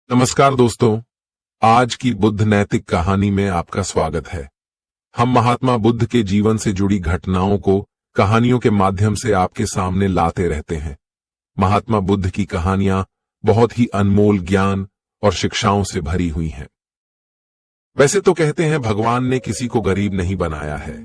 नमस्कार दोस्तों, आज की बुद्ध नैतिक कहानी में आपका स्वागत है। हम महात्मा बुद्ध के जीवन से जुड़ी घटनाओं को कहानियों के माध्यम से आपके सामने लाते रहते हैं। महात्मा बुद्ध की कहानियां बहुत ही अनमोल ज्ञान और शिक्षाओं से भरी हुई हैं। वैसे तो कहते हैं भगवान ने किसी को गरीब नहीं बनाया है,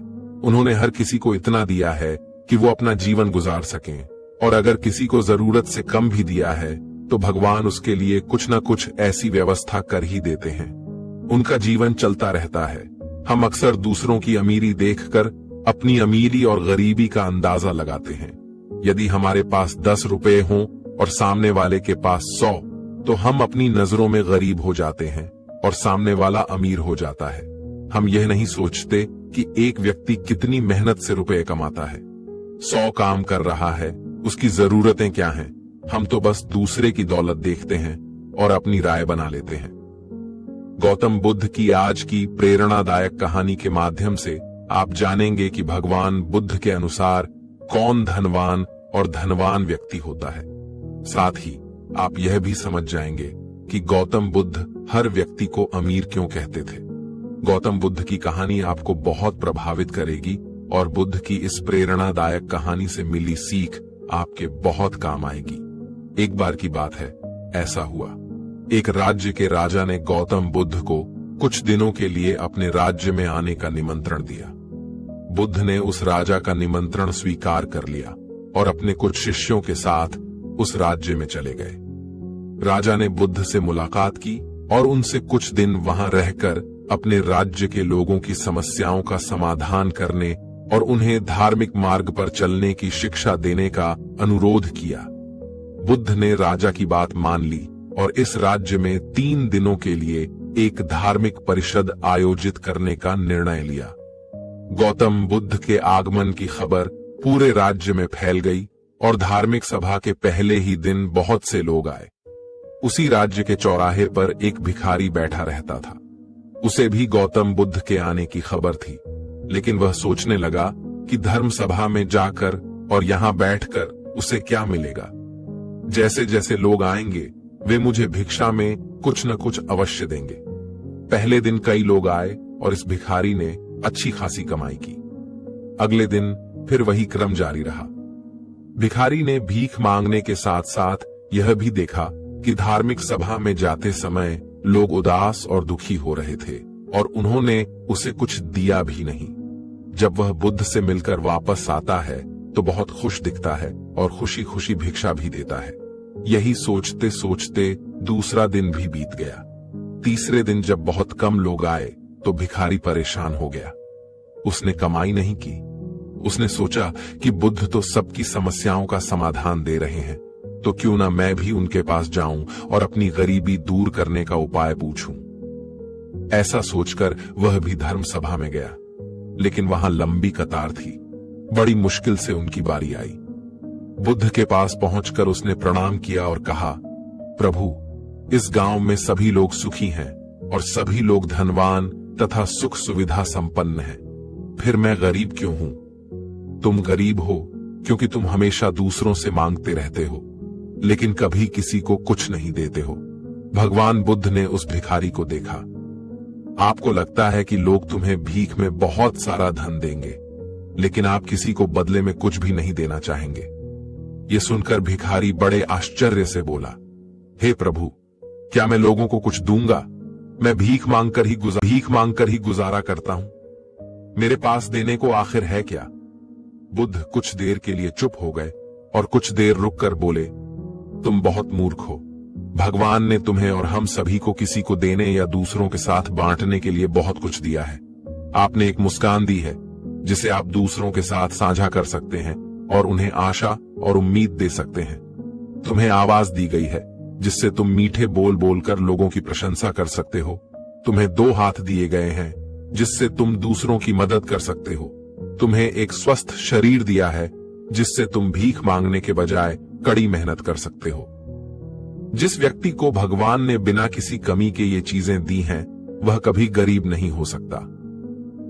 उन्होंने हर किसी को इतना दिया है कि वो अपना जीवन गुजार सकें, और अगर किसी को जरूरत से कम भी दिया है तो भगवान उसके लिए कुछ न कुछ ऐसी व्यवस्था कर ही देते हैं। उनका जीवन चलता रहता है। हम अक्सर दूसरों की अमीरी देखकर अपनी अमीरी और गरीबी का अंदाजा लगाते हैं। यदि हमारे पास 10 रुपए हों और सामने वाले के पास 100, तो हम अपनी नजरों में गरीब हो जाते हैं और सामने वाला अमीर हो जाता है। हम यह नहीं सोचते कि एक व्यक्ति कितनी मेहनत से रुपए कमाता है, 100 काम कर रहा है, उसकी जरूरतें क्या हैं। हम तो बस दूसरे की दौलत देखते हैं और अपनी राय बना लेते हैं। गौतम बुद्ध की आज की प्रेरणादायक कहानी के माध्यम से आप जानेंगे कि भगवान बुद्ध के अनुसार कौन धनवान और धनवान व्यक्ति होता है। साथ ही आप यह भी समझ जाएंगे कि गौतम बुद्ध हर व्यक्ति को अमीर क्यों कहते थे। गौतम बुद्ध की कहानी आपको बहुत प्रभावित करेगी और बुद्ध की इस प्रेरणादायक कहानी से मिली सीख आपके बहुत काम आएगी। एक बार की बात है, ऐसा हुआ, एक राज्य के राजा ने गौतम बुद्ध को कुछ दिनों के लिए अपने राज्य में आने का निमंत्रण दिया। बुद्ध ने उस राजा का निमंत्रण स्वीकार कर लिया और अपने कुछ शिष्यों के साथ उस राज्य में चले गए। राजा ने बुद्ध से मुलाकात की और उनसे कुछ दिन वहां रहकर अपने राज्य के लोगों की समस्याओं का समाधान करने और उन्हें धार्मिक मार्ग पर चलने की शिक्षा देने का अनुरोध किया। बुद्ध ने राजा की बात मान ली और इस राज्य में 3 दिनों के लिए एक धार्मिक परिषद आयोजित करने का निर्णय लिया। गौतम बुद्ध के आगमन की खबर पूरे राज्य में फैल गई और धार्मिक सभा के पहले ही दिन बहुत से लोग आए। उसी राज्य के चौराहे पर एक भिखारी बैठा रहता था। उसे भी गौतम बुद्ध के आने की खबर थी, लेकिन वह सोचने लगा कि धर्म सभा में जाकर और यहां बैठकर उसे क्या मिलेगा। जैसे जैसे लोग आएंगे वे मुझे भिक्षा में कुछ न कुछ अवश्य देंगे। पहले दिन कई लोग आए और इस भिखारी ने अच्छी खासी कमाई की। अगले दिन फिर वही क्रम जारी रहा। भिखारी ने भीख मांगने के साथ साथ यह भी देखा कि धार्मिक सभा में जाते समय लोग उदास और दुखी हो रहे थे और उन्होंने उसे कुछ दिया भी नहीं। जब वह बुद्ध से मिलकर वापस आता है तो बहुत खुश दिखता है और खुशी खुशी भिक्षा भी देता है। यही सोचते सोचते दूसरा दिन भी बीत गया। तीसरे दिन जब बहुत कम लोग आए तो भिखारी परेशान हो गया। उसने कमाई नहीं की। उसने सोचा कि बुद्ध तो सबकी समस्याओं का समाधान दे रहे हैं, तो क्यों ना मैं भी उनके पास जाऊं और अपनी गरीबी दूर करने का उपाय पूछूं। ऐसा सोचकर वह भी धर्म सभा में गया, लेकिन वहां लंबी कतार थी। बड़ी मुश्किल से उनकी बारी आई। बुद्ध के पास पहुंचकर उसने प्रणाम किया और कहा, प्रभु, इस गांव में सभी लोग सुखी हैं और सभी लोग धनवान तथा सुख सुविधा संपन्न हैं, फिर मैं गरीब क्यों हूं? तुम गरीब हो क्योंकि तुम हमेशा दूसरों से मांगते रहते हो, लेकिन कभी किसी को कुछ नहीं देते हो। भगवान बुद्ध ने उस भिखारी को देखा। आपको लगता है कि लोग तुम्हें भीख में बहुत सारा धन देंगे, लेकिन आप किसी को बदले में कुछ भी नहीं देना चाहेंगे। ये सुनकर भिखारी बड़े आश्चर्य से बोला, हे प्रभु, क्या मैं लोगों को कुछ दूंगा? मैं भीख मांगकर ही गुजारा करता हूं। मेरे पास देने को आखिर है क्या? बुद्ध कुछ देर के लिए चुप हो गए और कुछ देर रुककर बोले, तुम बहुत मूर्ख हो। भगवान ने तुम्हें और हम सभी को किसी को देने या दूसरों के साथ बांटने के लिए बहुत कुछ दिया है। आपने एक मुस्कान दी है जिसे आप दूसरों के साथ साझा कर सकते हैं और उन्हें आशा और उम्मीद दे सकते हैं। तुम्हें आवाज दी गई है जिससे तुम मीठे बोल बोलकर लोगों की प्रशंसा कर सकते हो। तुम्हें 2 हाथ दिए गए हैं जिससे तुम दूसरों की मदद कर सकते हो। तुम्हें एक स्वस्थ शरीर दिया है जिससे तुम भीख मांगने के बजाय कड़ी मेहनत कर सकते हो। जिस व्यक्ति को भगवान ने बिना किसी कमी के ये चीजें दी हैं, वह कभी गरीब नहीं हो सकता।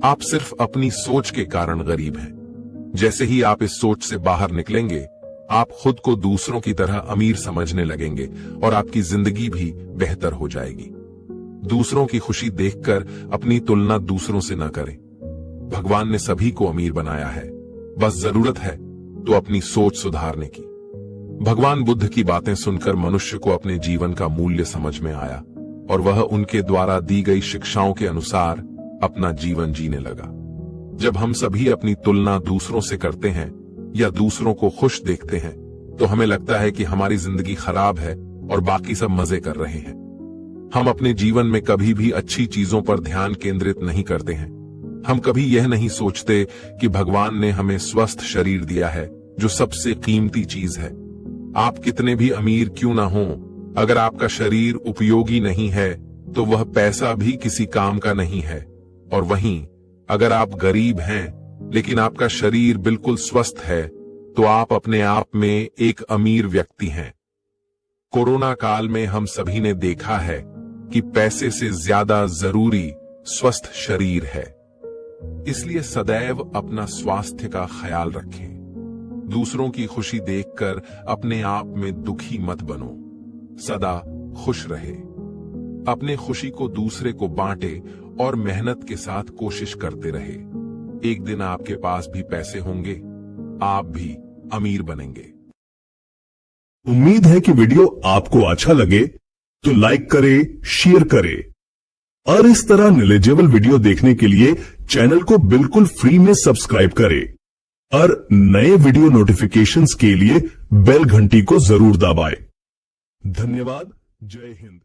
आप सिर्फ अपनी सोच के कारण गरीब हैं। जैसे ही आप इस सोच से बाहर निकलेंगे, आप खुद को दूसरों की तरह अमीर समझने लगेंगे और आपकी जिंदगी भी बेहतर हो जाएगी। दूसरों की खुशी देखकर अपनी तुलना दूसरों से न करें। भगवान ने सभी को अमीर बनाया है, बस जरूरत है तो अपनी सोच सुधारने की। भगवान बुद्ध की बातें सुनकर मनुष्य को अपने जीवन का मूल्य समझ में आया और वह उनके द्वारा दी गई शिक्षाओं के अनुसार अपना जीवन जीने लगा। जब हम सभी अपनी तुलना दूसरों से करते हैं या दूसरों को खुश देखते हैं तो हमें लगता है कि हमारी जिंदगी खराब है और बाकी सब मजे कर रहे हैं। हम अपने जीवन में कभी भी अच्छी चीजों पर ध्यान केंद्रित नहीं करते हैं। हम कभी यह नहीं सोचते कि भगवान ने हमें स्वस्थ शरीर दिया है, जो सबसे कीमती चीज है। आप कितने भी अमीर क्यों ना हो, अगर आपका शरीर उपयोगी नहीं है तो वह पैसा भी किसी काम का नहीं है। और वहीं अगर आप गरीब हैं लेकिन आपका शरीर बिल्कुल स्वस्थ है तो आप अपने आप में एक अमीर व्यक्ति हैं। कोरोना काल में हम सभी ने देखा है कि पैसे से ज्यादा जरूरी स्वस्थ शरीर है। इसलिए सदैव अपना स्वास्थ्य का ख्याल रखें। दूसरों की खुशी देखकर अपने आप में दुखी मत बनो, सदा खुश रहे। अपने खुशी को दूसरे को बांटे और मेहनत के साथ कोशिश करते रहे। एक दिन आपके पास भी पैसे होंगे, आप भी अमीर बनेंगे। उम्मीद है कि वीडियो आपको अच्छा लगे तो लाइक करें, शेयर करें और इस तरह नॉलेजेबल वीडियो देखने के लिए चैनल को बिल्कुल फ्री में सब्सक्राइब करें और नए वीडियो नोटिफिकेशंस के लिए बेल घंटी को जरूर दबाएं। धन्यवाद। जय हिंद।